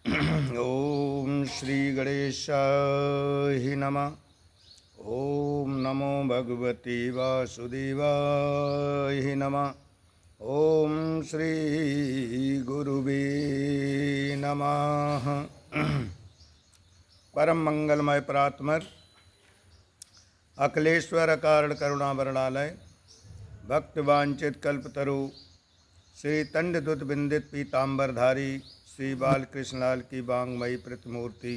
ओम श्री गणेशाय नमः। ओम नमो भगवते वासुदेवाय नमः। ओम श्री गुरुवे नमः। परम मंगलमय प्रात्मर अखिलेश्वर कारण करुणा वरणालय भक्त वांछित कल्पतरु श्री तंडदुत बिंदित पीतांबरधारी श्री बालकृष्णलाल की वांगमयी प्रतिमूर्ति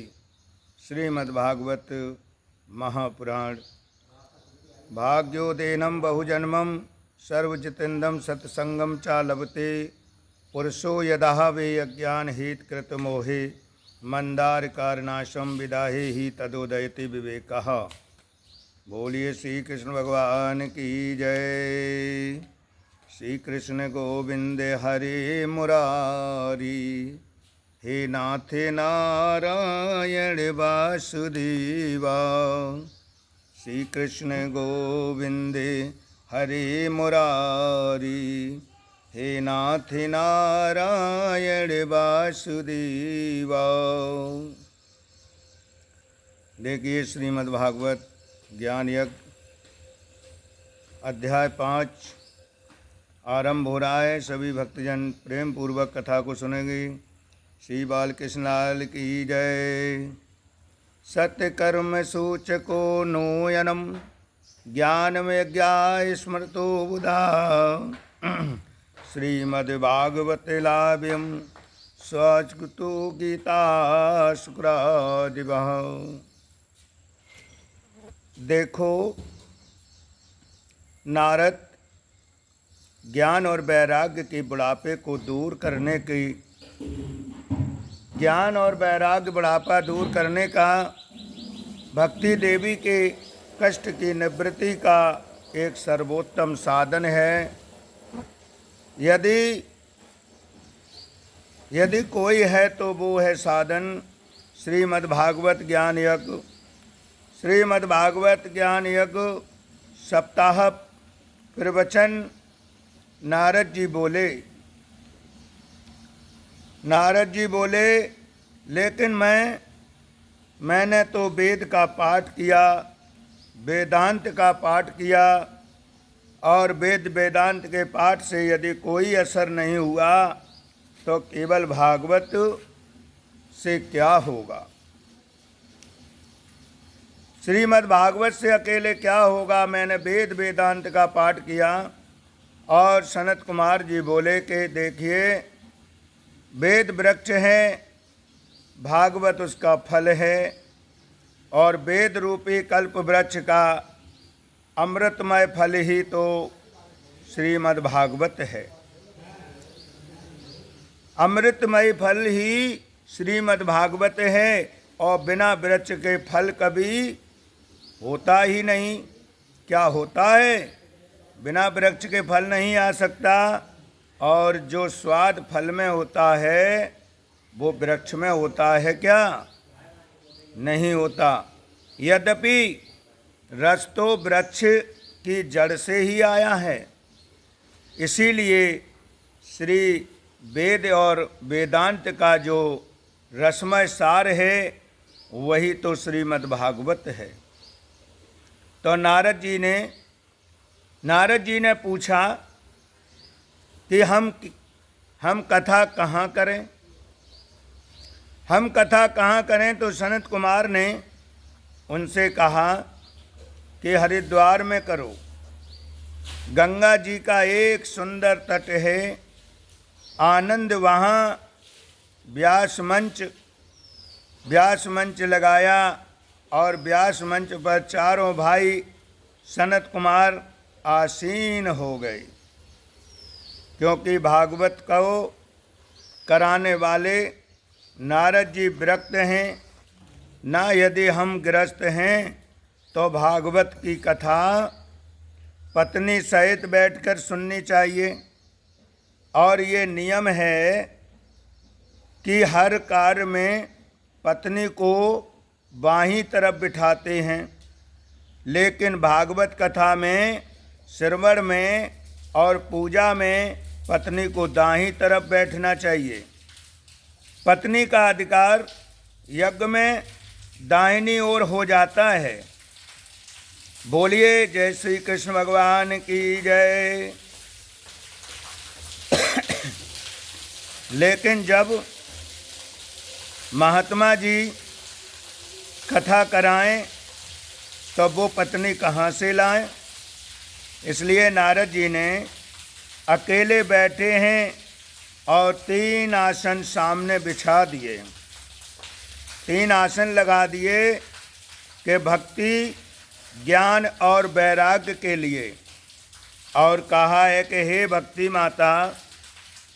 श्रीमद्भागवत महापुराण। भाग्योदेनम बहुजन्मम सर्वजितेन्द्रम सत्संगम चा लभते पुरुषो यदा वे अज्ञान हितकृत मोहे मंदार कारनाशम विदाहे ही तदोदयति विवेकः। बोलिए श्री कृष्ण भगवान की जय। श्री कृष्ण गोविंद हरे मुरारी, हे नाथ नारायण वासुदेवा। श्री कृष्ण गोविंद हरे मुरारी, हे नाथ नारायण वासुदेवा। देखिए श्रीमद्भागवत ज्ञान यज्ञ अध्याय 5 आरंभ हो रहा है। सभी भक्तजन प्रेम पूर्वक कथा को सुनेंगे। श्री बालकृष्णलाल की जय। सत्य कर्म सूचको नोयनम ज्ञान में ज्ञाय स्मृतो बुधा। श्रीमद्भागवत लाभ्यम स्वस्कृतो गीता शुक्रादिवः। देखो नारद ज्ञान और वैराग्य के बुढ़ापे को दूर करने की ज्ञान और वैराग्य बुढ़ापा दूर करने का भक्ति देवी के कष्ट की निवृत्ति का एक सर्वोत्तम साधन है। यदि कोई है तो वो है साधन श्रीमद्भागवत ज्ञान यज्ञ। श्रीमद्भागवत ज्ञान यज्ञ सप्ताह प्रवचन। नारद जी बोले लेकिन मैंने तो वेद का पाठ किया, वेदांत का पाठ किया, और वेदांत के पाठ से यदि कोई असर नहीं हुआ तो केवल भागवत से क्या होगा। श्रीमद्भागवत से अकेले क्या होगा। मैंने वेदांत का पाठ किया। और सनत कुमार जी बोले कि देखिए वेद वृक्ष है, भागवत उसका फल है, और वेद रूपी कल्प वृक्ष का अमृतमय फल ही तो श्रीमद्भागवत है। अमृतमय फल ही श्रीमद्भागवत है, और बिना वृक्ष के फल कभी होता ही नहीं। क्या होता है? बिना वृक्ष के फल नहीं आ सकता, और जो स्वाद फल में होता है वो वृक्ष में होता है क्या? नहीं होता। यद्यपि रस तो वृक्ष की जड़ से ही आया है, इसीलिए श्री वेद और वेदांत का जो रसमय सार है वही तो श्रीमद्भागवत है। तो नारद जी ने पूछा कि हम कथा कहाँ करें। हम कथा कहाँ करें? तो सनत कुमार ने उनसे कहा कि हरिद्वार में करो। गंगा जी का एक सुंदर तट है, आनंद वहाँ व्यास मंच लगाया, और व्यास मंच पर चारों भाई सनत कुमार आसीन हो गए। क्योंकि भागवत को कराने वाले नारद जी विरक्त हैं, ना यदि हम गृहस्थ हैं तो भागवत की कथा पत्नी सहित बैठकर सुननी चाहिए। और ये नियम है कि हर कार्य में पत्नी को बाहीं तरफ बिठाते हैं, लेकिन भागवत कथा में, श्रवण में और पूजा में पत्नी को दाहिनी तरफ बैठना चाहिए। पत्नी का अधिकार यज्ञ में दाहिनी ओर हो जाता है। बोलिए जय श्री कृष्ण भगवान की जय। लेकिन जब महात्मा जी कथा कराएं तो वो पत्नी कहाँ से लाएं? इसलिए नारद जी ने अकेले बैठे हैं और 3 आसन सामने बिछा दिए, 3 आसन लगा दिए कि भक्ति, ज्ञान और वैराग्य के लिए। और कहा है कि हे भक्ति माता,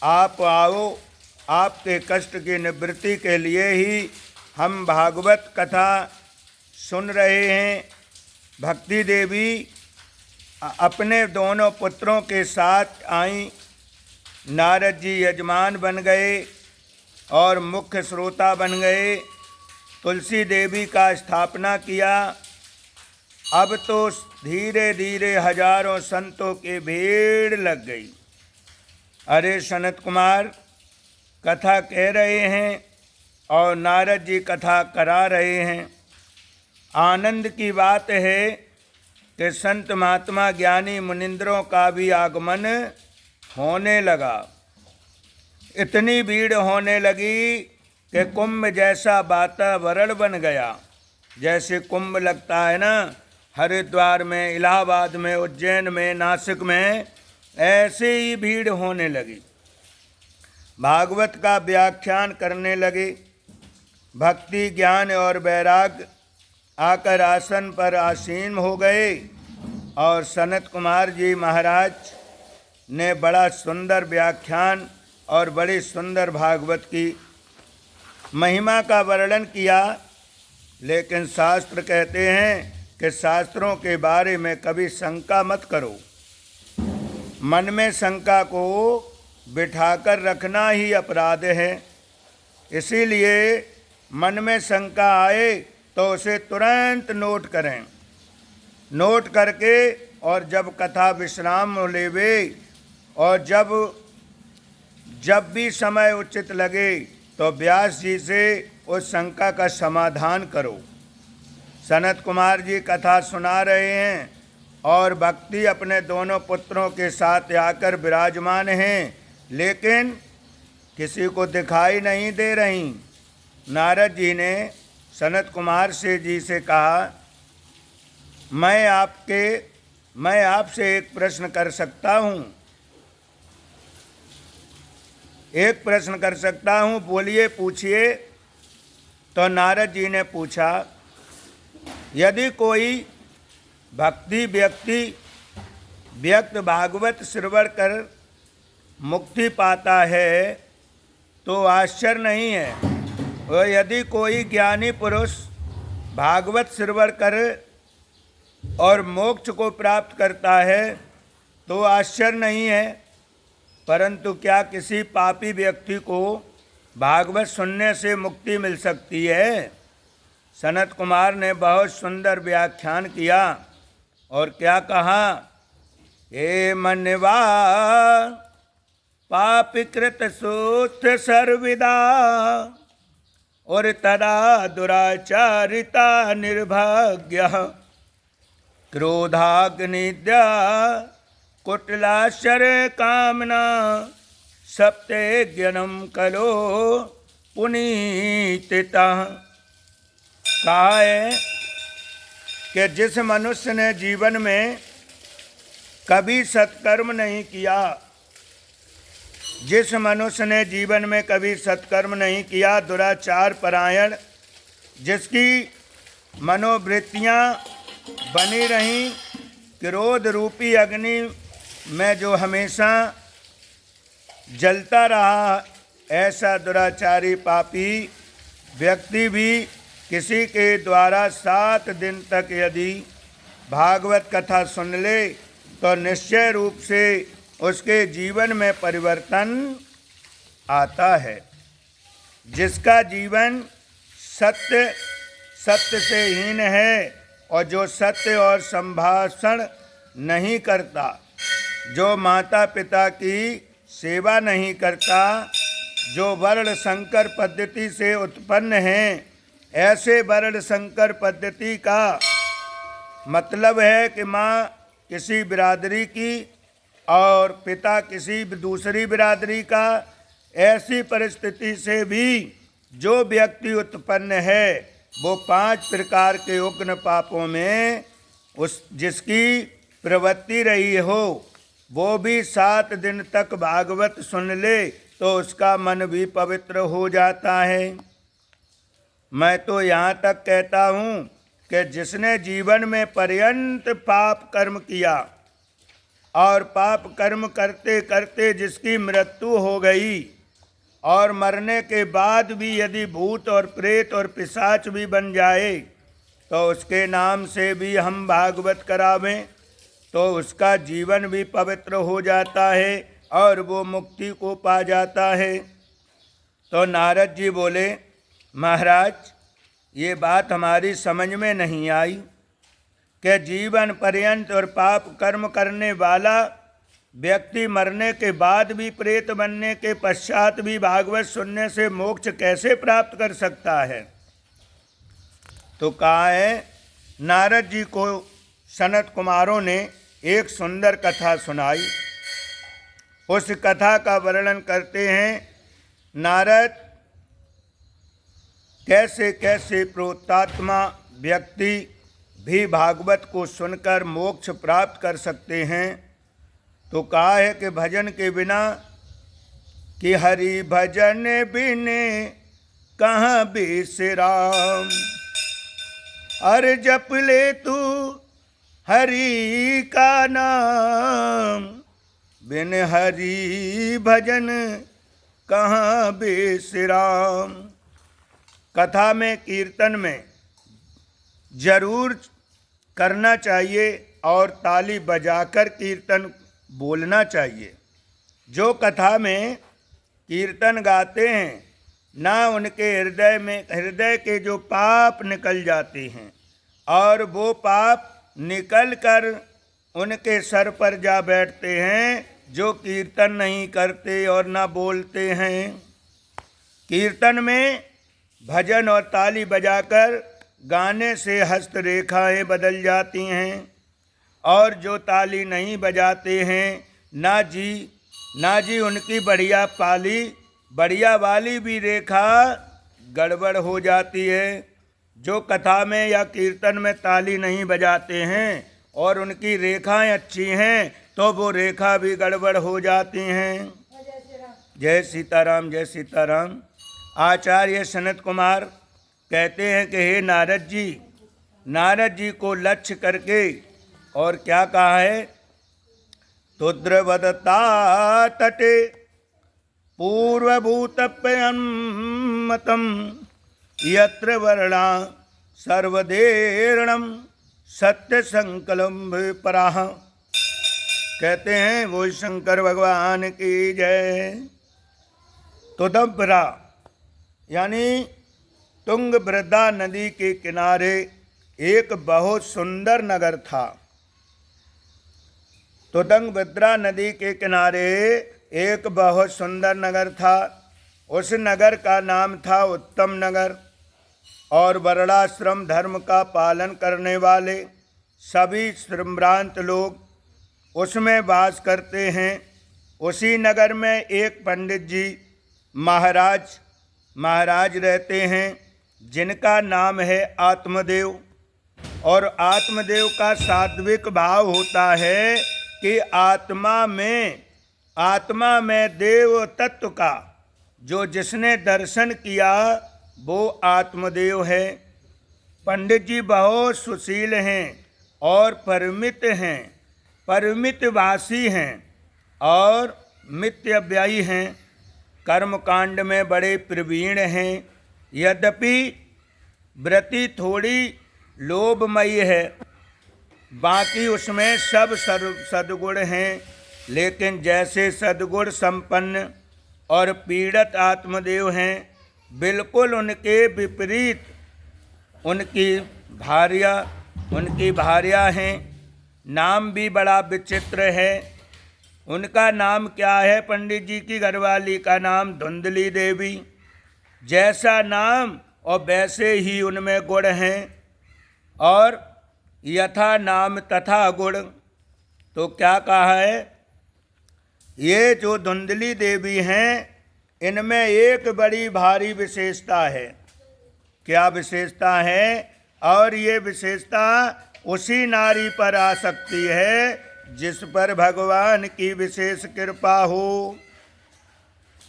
आप आओ, आपके कष्ट की निवृत्ति के लिए ही हम भागवत कथा सुन रहे हैं। भक्ति देवी अपने दोनों पुत्रों के साथ आई। नारद जी यजमान बन गए और मुख्य श्रोता बन गए। तुलसी देवी का स्थापना किया। अब तो धीरे धीरे हजारों संतों की भीड़ लग गई। अरे सनत कुमार कथा कह रहे हैं और नारद जी कथा करा रहे हैं। आनंद की बात है कि संत महात्मा ज्ञानी मुनिंद्रों का भी आगमन होने लगा। इतनी भीड़ होने लगी कि कुंभ जैसा वातावरण बन गया। जैसे कुंभ लगता है ना हरिद्वार में, इलाहाबाद में, उज्जैन में, नासिक में, ऐसे ही भीड़ होने लगी। भागवत का व्याख्यान करने लगे। भक्ति, ज्ञान और वैराग्य आकर आसन पर आसीन हो गए और सनत कुमार जी महाराज ने बड़ा सुंदर व्याख्यान और बड़ी सुंदर भागवत की महिमा का वर्णन किया। लेकिन शास्त्र कहते हैं कि शास्त्रों के बारे में कभी शंका मत करो। मन में शंका को बिठाकर रखना ही अपराध है। इसीलिए मन में शंका आए तो उसे तुरंत नोट करें। नोट करके और जब कथा विश्राम लेवे और जब भी समय उचित लगे तो व्यास जी से उस शंका का समाधान करो। सनत कुमार जी कथा सुना रहे हैं और भक्ति अपने दोनों पुत्रों के साथ आकर विराजमान हैं, लेकिन किसी को दिखाई नहीं दे रही। नारद जी ने सनत कुमार जी से कहा, मैं आपसे एक प्रश्न कर सकता हूँ? एक प्रश्न कर सकता हूँ, बोलिए, पूछिए। तो नारद जी ने पूछा, यदि कोई भक्ति व्यक्ति भागवत श्रवण कर मुक्ति पाता है तो आश्चर्य नहीं है, और यदि कोई ज्ञानी पुरुष भागवत श्रवण कर और मोक्ष को प्राप्त करता है तो आश्चर्य नहीं है। परंतु क्या किसी पापी व्यक्ति को भागवत सुनने से मुक्ति मिल सकती है? सनत कुमार ने बहुत सुंदर व्याख्यान किया और क्या कहा, हे मनवा पापिकृत सूत्र सर्विदा और तदा दुराचारिता निर्भाग्य क्रोधाग्निद्या कुटिलाशर कामना सप्ते ज्ञानम कलो पुनीतिता। कहा है कि जिस मनुष्य ने जीवन में कभी सत्कर्म नहीं किया, जिस मनुष्य ने जीवन में कभी सत्कर्म नहीं किया, दुराचार परायण, जिसकी मनोवृत्तियाँ बनी रहीं क्रोध रूपी अग्नि में जो हमेशा जलता रहा, ऐसा दुराचारी पापी व्यक्ति भी किसी के द्वारा 7 दिन तक यदि भागवत कथा सुन ले तो निश्चय रूप से उसके जीवन में परिवर्तन आता है। जिसका जीवन सत्य से हीन है और जो सत्य और संभाषण नहीं करता, जो माता पिता की सेवा नहीं करता, जो वर्ण संकर पद्धति से उत्पन्न हैं, ऐसे वर्ण संकर पद्धति का मतलब है कि माँ किसी बिरादरी की और पिता किसी दूसरी बिरादरी का। ऐसी परिस्थिति से भी जो व्यक्ति उत्पन्न है वो 5 प्रकार के उग्र पापों में जिसकी प्रवृत्ति रही हो, वो भी 7 दिन तक भागवत सुन ले तो उसका मन भी पवित्र हो जाता है। मैं तो यहाँ तक कहता हूँ कि जिसने जीवन में पर्यंत पाप कर्म किया और पाप कर्म करते करते जिसकी मृत्यु हो गई और मरने के बाद भी यदि भूत और प्रेत और पिशाच भी बन जाए तो उसके नाम से भी हम भागवत करावें तो उसका जीवन भी पवित्र हो जाता है और वो मुक्ति को पा जाता है। तो नारद जी बोले, महाराज ये बात हमारी समझ में नहीं आई कि जीवन पर्यंत और पाप कर्म करने वाला व्यक्ति मरने के बाद भी प्रेत बनने के पश्चात भी भागवत सुनने से मोक्ष कैसे प्राप्त कर सकता है। तो कहा है, नारद जी को सनत कुमारों ने एक सुंदर कथा सुनाई। उस कथा का वर्णन करते हैं नारद कैसे कैसे प्रोतात्मा व्यक्ति भी भागवत को सुनकर मोक्ष प्राप्त कर सकते हैं। तो कहा है कि भजन के बिना कि हरि भजन बिने कहाँ विश्राम, अरे जप ले तू हरि का नाम, बिन हरि भजन कहाँ विश्राम। कथा में कीर्तन में जरूर करना चाहिए और ताली बजाकर कीर्तन बोलना चाहिए। जो कथा में कीर्तन गाते हैं ना उनके हृदय के जो पाप निकल जाते हैं और वो पाप निकल कर उनके सर पर जा बैठते हैं जो कीर्तन नहीं करते और ना बोलते हैं। कीर्तन में भजन और ताली बजाकर गाने से हस्तरेखाएं बदल जाती हैं और जो ताली नहीं बजाते हैं ना जी उनकी बढ़िया वाली भी रेखा गड़बड़ हो जाती है। जो कथा में या कीर्तन में ताली नहीं बजाते हैं और उनकी रेखाएं अच्छी हैं तो वो रेखा भी गड़बड़ हो जाती हैं। जय सीताराम, जय सीताराम। आचार्य सनत कुमार कहते हैं कि हे नारद जी को लक्ष्य करके और क्या कहा है, तुद्रवदता तटे पूर्वभूतप्यन्मतम यत्र वर्णा सर्वदेरणम सत्य संकल्प पराह। कहते हैं वो शंकर भगवान की जय। तुदब्रा यानी तुंगभद्रा नदी के किनारे एक बहुत सुंदर नगर था। तुंगभद्रा नदी के किनारे एक बहुत सुंदर नगर था। उस नगर का नाम था उत्तम नगर और वर्णाश्रम धर्म का पालन करने वाले सभी श्रमभ्रांत लोग उसमें वास करते हैं। उसी नगर में एक पंडित जी महाराज रहते हैं जिनका नाम है आत्मदेव। और आत्मदेव का सात्विक भाव होता है कि आत्मा में देव तत्व का जो जिसने दर्शन किया वो आत्मदेव है। पंडित जी बहुत सुशील हैं और परिमितवासी हैं और मित्यव्ययी हैं। कर्मकांड में बड़े प्रवीण हैं। यद्यपि व्रति थोड़ी लोभमयी है, बाकी उसमें सब सद्गुण हैं, लेकिन जैसे सद्गुण संपन्न और पीड़ित आत्मदेव हैं, बिल्कुल उनके विपरीत उनकी भार्या हैं। नाम भी बड़ा विचित्र है। उनका नाम क्या है? पंडित जी की घरवाली का नाम धुंधली देवी। जैसा नाम और वैसे ही उनमें गुण हैं, और यथा नाम तथा गुण। तो क्या कहा है? ये जो धुंधली देवी हैं, इनमें एक बड़ी भारी विशेषता है। क्या विशेषता है? और ये विशेषता उसी नारी पर आ सकती है जिस पर भगवान की विशेष कृपा हो।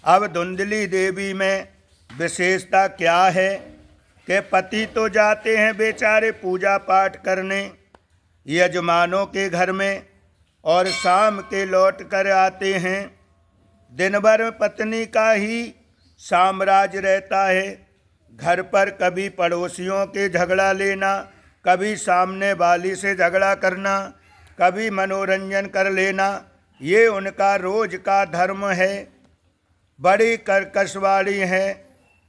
अब धुंधली देवी में विशेषता क्या है कि पति तो जाते हैं बेचारे पूजा पाठ करने यजमानों के घर में, और शाम के लौट कर आते हैं। दिन भर पत्नी का ही साम्राज्य रहता है। घर पर कभी पड़ोसियों के झगड़ा लेना, कभी सामने वाली से झगड़ा करना, कभी मनोरंजन कर लेना, ये उनका रोज का धर्म है। बड़ी कर्कशवाड़ी हैं,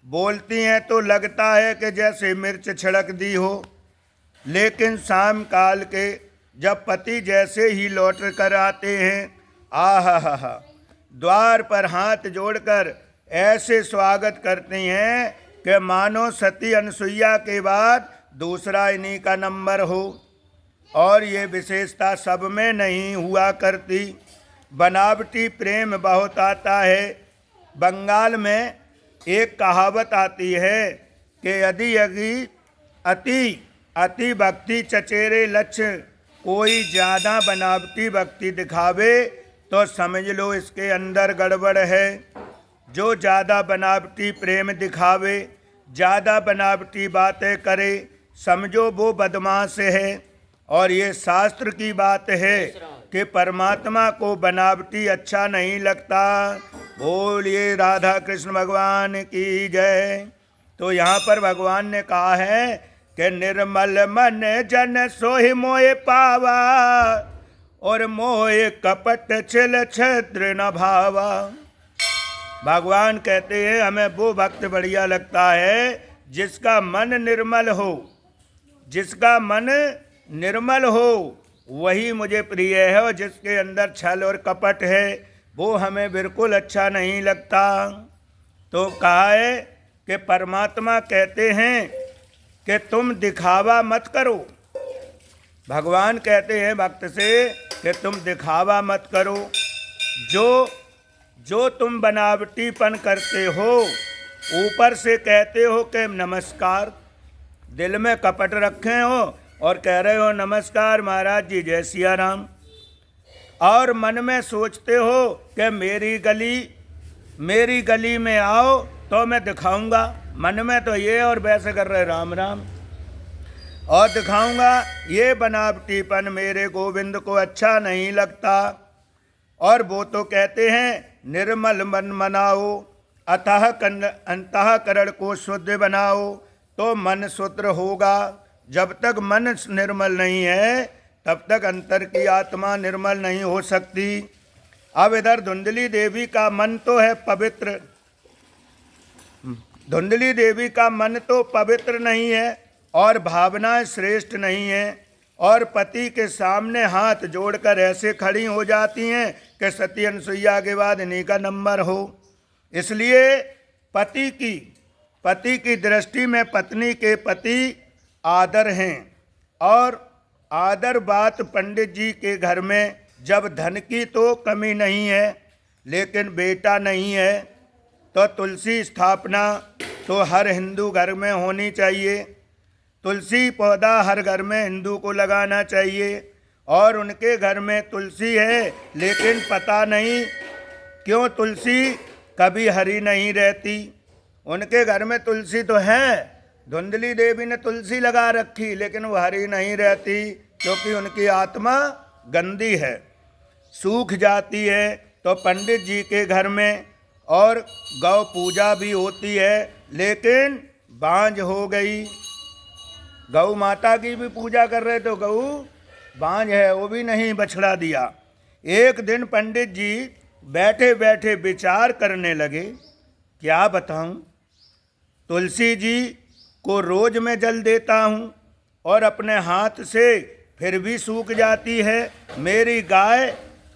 बोलती हैं तो लगता है कि जैसे मिर्च छिड़क दी हो। लेकिन शाम काल के जब पति जैसे ही लौट कर आते हैं, आहा, द्वार पर हाथ जोड़कर ऐसे स्वागत करती हैं कि मानो सती अनसुईया के बाद दूसरा इन्हीं का नंबर हो। और ये विशेषता सब में नहीं हुआ करती। बनावटी प्रेम बहुत आता है। बंगाल में एक कहावत आती है कि यदि अति भक्ति चचेरे लक्ष्य, कोई ज़्यादा बनावटी भक्ति दिखावे तो समझ लो इसके अंदर गड़बड़ है। जो ज़्यादा बनावटी प्रेम दिखावे, ज़्यादा बनावटी बातें करे, समझो वो बदमाश है। और ये शास्त्र की बात है कि परमात्मा को बनावटी अच्छा नहीं लगता। बोलिए राधा कृष्ण भगवान की जय। तो यहाँ पर भगवान ने कहा है कि निर्मल मन जन सोहि मोहि पावा, और मोहि कपट छिल छिद्र न भावा। भगवान कहते हैं हमें वो भक्त बढ़िया लगता है जिसका मन निर्मल हो। जिसका मन निर्मल हो वही मुझे प्रिय है, और जिसके अंदर छल और कपट है वो हमें बिल्कुल अच्छा नहीं लगता। तो कहा है कि परमात्मा कहते हैं कि तुम दिखावा मत करो। भगवान कहते हैं भक्त से कि तुम दिखावा मत करो। जो तुम बनावटीपन करते हो, ऊपर से कहते हो कि नमस्कार, दिल में कपट रखे हो और कह रहे हो नमस्कार महाराज जी जय सिया राम, और मन में सोचते हो कि मेरी गली में आओ तो मैं दिखाऊंगा। मन में तो ये और वैसे कर रहे राम राम, और दिखाऊंगा। ये बनावटीपन मेरे गोविंद को अच्छा नहीं लगता। और वो तो कहते हैं निर्मल मन मनाओ, अंतःकरण को शुद्ध बनाओ तो मन शुद्ध होगा। जब तक मन निर्मल नहीं है तब तक अंतर की आत्मा निर्मल नहीं हो सकती। अब इधर धुंधली देवी का मन तो है पवित्र, धुंधली देवी का मन तो पवित्र नहीं है और भावनाएं श्रेष्ठ नहीं है, और पति के सामने हाथ जोड़कर ऐसे खड़ी हो जाती हैं कि सती अनसुईया के बाद इन्हीं का नंबर हो। इसलिए पति की दृष्टि में पत्नी के पति आदर हैं। और आदर बात पंडित जी के घर में जब धन की तो कमी नहीं है लेकिन बेटा नहीं है, तो तुलसी स्थापना तो हर हिंदू घर में होनी चाहिए। तुलसी पौधा हर घर में हिंदू को लगाना चाहिए। और उनके घर में तुलसी है लेकिन पता नहीं क्यों तुलसी कभी हरी नहीं रहती। उनके घर में तुलसी तो है, धुंधली देवी ने तुलसी लगा रखी लेकिन वो हरी नहीं रहती, क्योंकि उनकी आत्मा गंदी है, सूख जाती है। तो पंडित जी के घर में और गौ पूजा भी होती है लेकिन बांझ हो गई। गौ माता की भी पूजा कर रहे तो गऊ बांझ है, वो भी नहीं बछड़ा दिया। एक दिन पंडित जी बैठे बैठे विचार करने लगे, क्या बताऊं, तुलसी जी को रोज मैं जल देता हूं और अपने हाथ से फिर भी सूख जाती है। मेरी गाय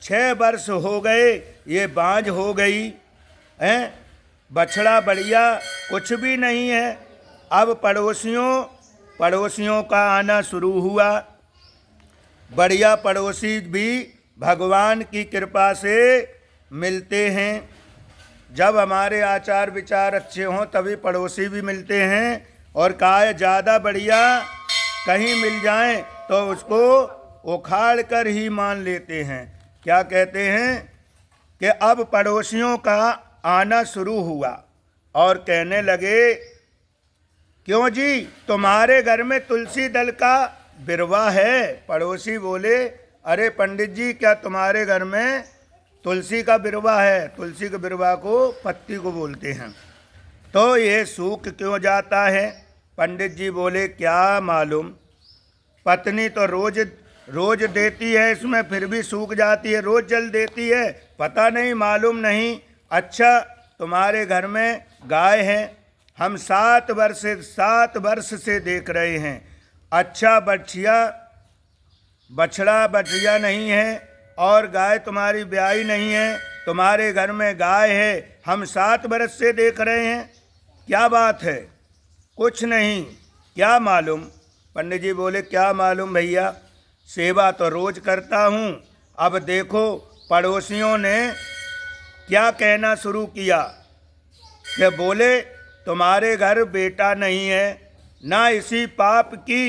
6 वर्ष हो गए, ये बांझ हो गई हैं। बछड़ा बढ़िया कुछ भी नहीं है। अब पड़ोसियों का आना शुरू हुआ। बढ़िया पड़ोसी भी भगवान की कृपा से मिलते हैं। जब हमारे आचार विचार अच्छे हों तभी पड़ोसी भी मिलते हैं। और काय ज़्यादा बढ़िया कहीं मिल जाए तो उसको उखाड़ कर ही मान लेते हैं। क्या कहते हैं कि अब पड़ोसियों का आना शुरू हुआ और कहने लगे, क्यों जी तुम्हारे घर में तुलसी दल का बिरवा है? पड़ोसी बोले, अरे पंडित जी क्या तुम्हारे घर में तुलसी का बिरवा है? तुलसी के बिरवा को पत्ती को बोलते हैं। तो ये सूख क्यों जाता है? पंडित जी बोले, क्या मालूम, पत्नी तो रोज देती है इसमें, फिर भी सूख जाती है। रोज जल देती है, पता नहीं, मालूम नहीं। अच्छा तुम्हारे घर में गाय है, हम 7 वर्ष से देख रहे हैं। अच्छा बछड़ा बछिया नहीं है और गाय तुम्हारी ब्याही नहीं है, तुम्हारे घर में गाय है, हम 7 वर्ष से देख रहे हैं। क्या बात है? कुछ नहीं, क्या मालूम? पंडित जी बोले, क्या मालूम भैया, सेवा तो रोज करता हूँ। अब देखो पड़ोसियों ने क्या कहना शुरू किया कि बोले, तुम्हारे घर बेटा नहीं है, ना इसी पाप की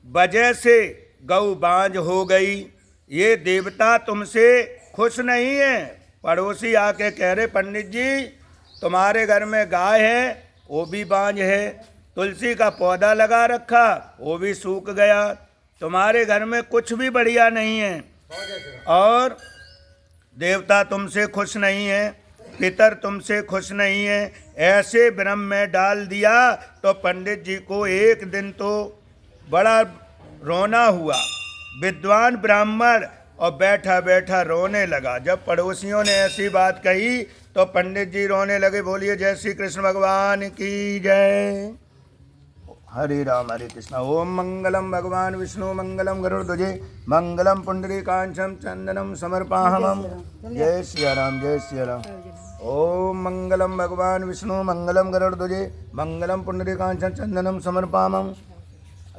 वजह से गौ बांझ हो गई। ये देवता तुमसे खुश नहीं है। पड़ोसी आके कह रहे, पंडित जी तुम्हारे घर में गाय है, वो भी बांझ है। तुलसी का पौधा लगा रखा, वो भी सूख गया। तुम्हारे घर में कुछ भी बढ़िया नहीं है और देवता तुमसे खुश नहीं है, पितर तुमसे खुश नहीं है। ऐसे भ्रम में डाल दिया। तो पंडित जी को एक दिन तो बड़ा रोना हुआ, विद्वान ब्राह्मण, और बैठा बैठा रोने लगा। जब पड़ोसियों ने ऐसी बात कही तो पंडित जी रोने लगे। बोलिए जय श्री कृष्ण भगवान की जय। हरे राम हरे कृष्ण। ओम मंगलम भगवान विष्णु मंगलम गरुड़ध्वजे मंगलम पुंडरीकाक्षं चंदनम समर्पयामि। जय सिया राम जय सिया राम। ओम मंगलम भगवान विष्णु मंगलम गरुड़ध्वजे मंगलम पुंडरीकाक्षं चंदनम समर्पयामि।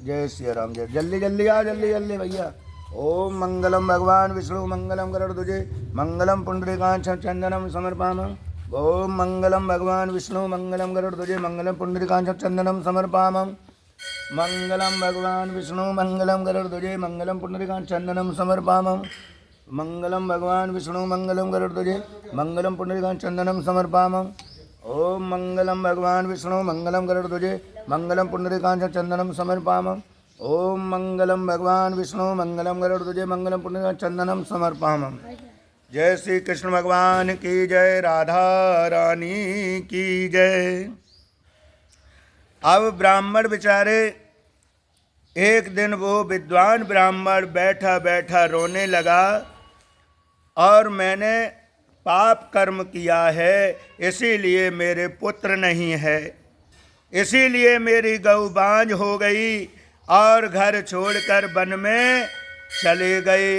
जय सिया राम जय। जल्दी जल्दी आ, जल्दी जल्दी भैया। ओम मंगलम भगवान विष्णु मंगलम गरुड़ध्वजे मंगलम पुंडरीकाक्षं चंदनम समर्पयामि। ओम मंगलम भगवान विष्णु मंगलम गरुड़ध्वजे मंगलम पुंडरीकाक्षं चंदनम समर्पयामि। मंगलम भगवान विष्णु मंगलम गरुड़ध्वजे मंगलम पुंडरीकाक्षं चंदनम समर्पयामि। मंगलम भगवान विष्णु मंगलम गरुड़ध्वजे मंगलम पुंडरीकाक्षं चंदनम समर्पयामि। ओम मंगलम भगवान विष्णु मंगलम गरुड़ध्वजे मंगलम पुंडरीकाक्षं चंदनम समर्पयामि। ओम मंगलम भगवान विष्णु मंगलम गरुड़ध्वजे मंगलम पुंडरीकाक्षं चंदनम समर्पयामि। जय श्री कृष्ण भगवान की जय। राधा रानी की जय। अब ब्राह्मण बेचारे, एक दिन वो विद्वान ब्राह्मण बैठा बैठा रोने लगा, और मैंने पाप कर्म किया है, इसीलिए मेरे पुत्र नहीं है, इसीलिए मेरी गौ बांझ हो गई और घर छोड़कर वन में चले गए।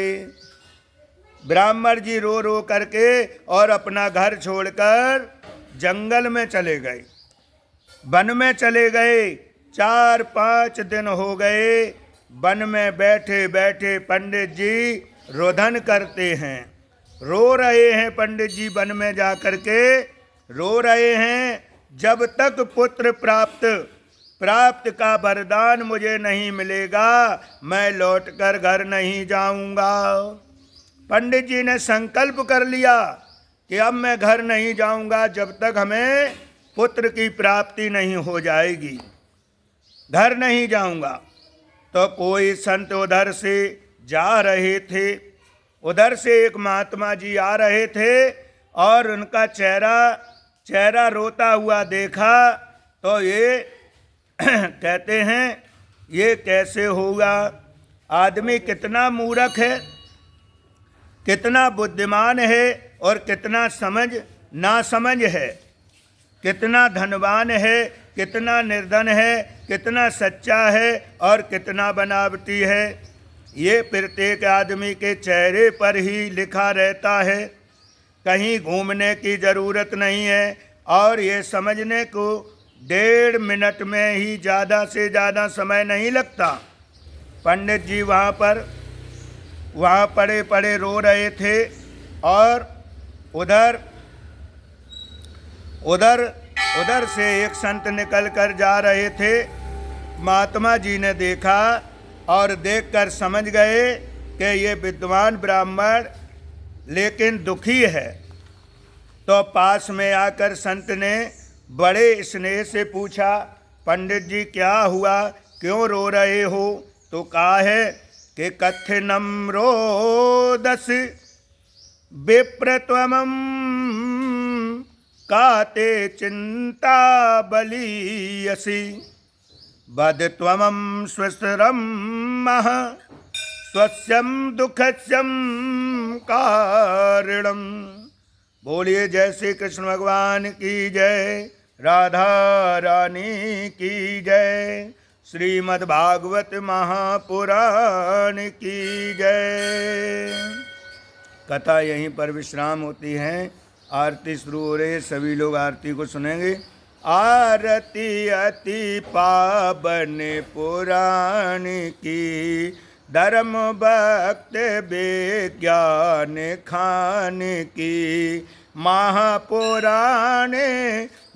ब्राह्मण जी रो रो करके और अपना घर छोड़कर जंगल में चले गए, वन में चले गए। 4-5 दिन हो गए। वन में बैठे बैठे पंडित जी रोदन करते हैं, रो रहे हैं। पंडित जी वन में जा करके रो रहे हैं, जब तक पुत्र प्राप्त का वरदान मुझे नहीं मिलेगा, मैं लौटकर घर नहीं जाऊंगा। पंडित जी ने संकल्प कर लिया कि अब मैं घर नहीं जाऊंगा जब तक हमें पुत्र की प्राप्ति नहीं हो जाएगी, घर नहीं जाऊंगा। तो कोई संत उधर से जा रहे थे, उधर से एक महात्मा जी आ रहे थे, और उनका चेहरा रोता हुआ देखा तो ये कहते हैं, ये कैसे होगा? आदमी कितना मूर्ख है, कितना बुद्धिमान है, और कितना नासमझ है, कितना धनवान है, कितना निर्धन है, कितना सच्चा है और कितना बनावटी है। ये प्रत्येक आदमी के चेहरे पर ही लिखा रहता है, कहीं घूमने की ज़रूरत नहीं है। और ये समझने को 1.5 मिनट में ही ज़्यादा से ज़्यादा समय नहीं लगता। पंडित जी वहाँ पड़े पड़े रो रहे थे और उधर उधर उधर से एक संत निकल कर जा रहे थे। महात्मा जी ने देखा और देखकर समझ गए कि ये विद्वान ब्राह्मण लेकिन दुखी है। तो पास में आकर संत ने बड़े स्नेह से पूछा, पंडित जी क्या हुआ, क्यों रो रहे हो? तो कहा है कि कथनम रोदस विप्रत्वमं काते चिंता बलीयसी बदत्वमं स्वस्त्रम मह स्वस्यम दुखस्यम कारणम। बोलिए जय श्री कृष्ण भगवान की जय, राधा रानी की जय, श्रीमद् भागवत महापुराण की जय। कथा यहीं पर विश्राम होती है। आरती शुरू हो रही है, सभी लोग आरती को सुनेंगे। आरती अति पावन पुराण की, धर्म भक्त विज्ञान खान की, महापुराण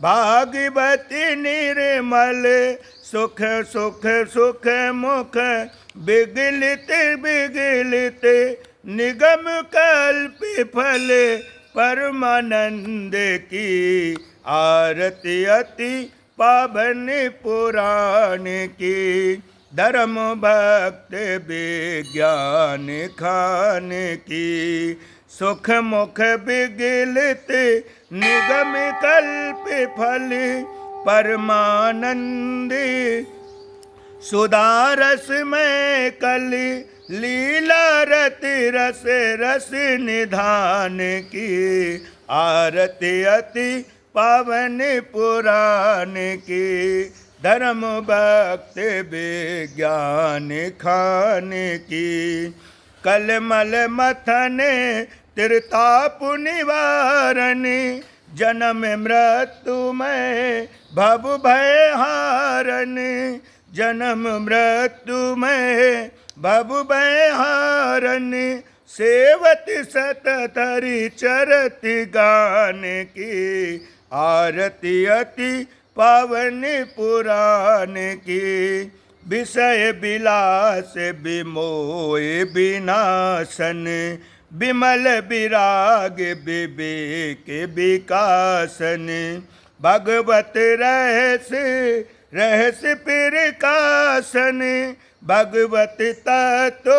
भागवती निर्मल, सुख सुख सुख मुख विगलित विगलित, निगम कल्प फल परमानंद की। आरती अति पावन पुराण की, धर्म भक्त विज्ञान खान की, सुख मुख विगलित निगम कल्प फल परमानंद। सुधारस में कली लीला रति रस रस निधान की। आरती अति पावन पुराण की, धर्म भक्त विज्ञान खान की। कलमल मथन त्रिताप निवारण, जन्म मृत्यु में भव भय हारन, जन्म मृत्यु में भव भय हारन। सेवत सततरि चरत गान की। आरती अति पावन पुराण की, विषय विलास विमोह विनाशन, विमल विराग विवेक विकासन। भगवत रहस्य रहस्य प्रकाशन, भगवत तत्व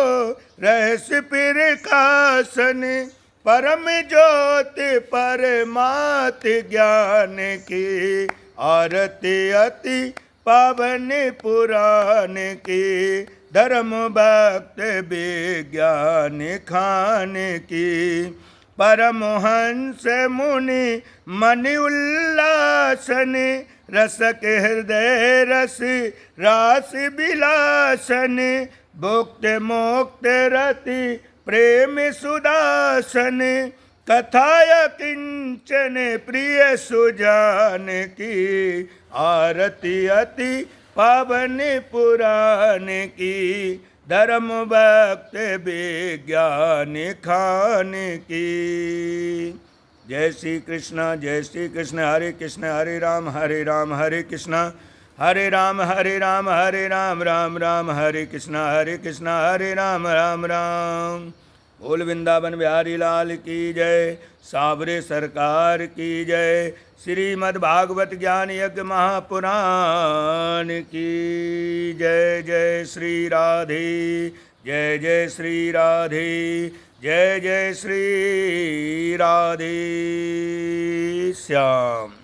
रहस्य प्रकाशन। परम ज्योति परमात ज्ञान की। आरती अति पावन पुराण की, धर्म भक्त विज्ञान खान की। परमहंस मुनि मनि उल्लासन, रसक हृदय रस रास विलासन। भुक्त मोक्त रति प्रेम सुदासन, कथाय किंचन प्रिय सुजान की। आरती अति पावन पुराण की, धर्म भक्त विज्ञान खान की। जय श्री कृष्ण जय श्री कृष्ण। हरे कृष्ण हरे राम हरे कृष्ण हरे राम हरे राम राम राम हरे कृष्ण हरे राम राम राम। बोल वृंदावन बिहारी लाल की जय, सावरे सरकार की जय। श्रीमद् भागवत ज्ञान यज्ञ महापुराण की जय। जय श्री राधे जय जय श्री राधे जय जय श्री राधे श्याम।